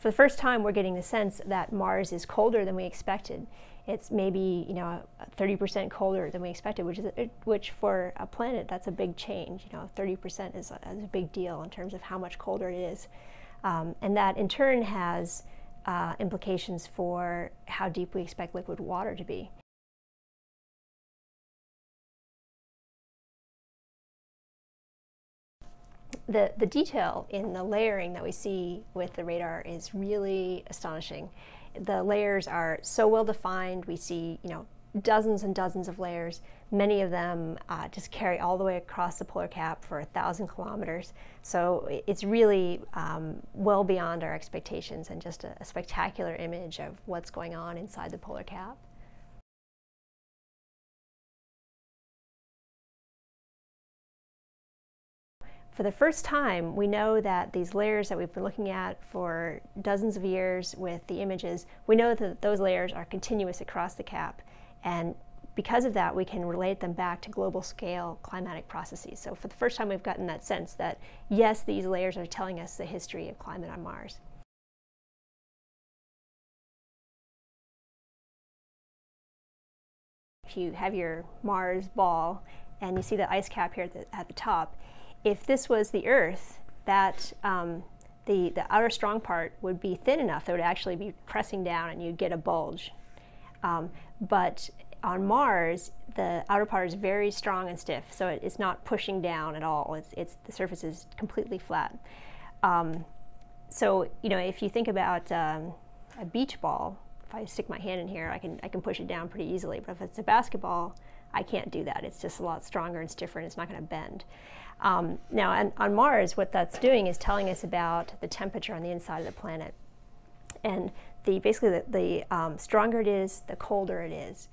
for the first time, we're getting the sense that Mars is colder than we expected. It's maybe 30% colder than we expected, which for a planet, that's a big change. 30% is a big deal in terms of how much colder it is, and that in turn has implications for how deep we expect liquid water to be. The detail in the layering that we see with the radar is really astonishing. The layers are so well defined. We see, dozens and dozens of layers. Many of them just carry all the way across the polar cap for 1,000 kilometers. So it's really well beyond our expectations, and just a spectacular image of what's going on inside the polar cap. For the first time, we know that these layers that we've been looking at for dozens of years with the images, we know that those layers are continuous across the cap. And because of that, we can relate them back to global scale climatic processes. So for the first time, we've gotten that sense that, yes, these layers are telling us the history of climate on Mars. If you have your Mars ball and you see the ice cap here at the top, if this was the Earth, that the outer strong part would be thin enough that it would actually be pressing down and you'd get a bulge. But on Mars, the outer part is very strong and stiff, so it's not pushing down at all. The surface is completely flat. So if you think about a beach ball, if I stick my hand in here, I can push it down pretty easily. But if it's a basketball, I can't do that. It's just a lot stronger and stiffer, and it's not going to bend. Now, on Mars, what that's doing is telling us about the temperature on the inside of the planet. And basically, the stronger it is, the colder it is.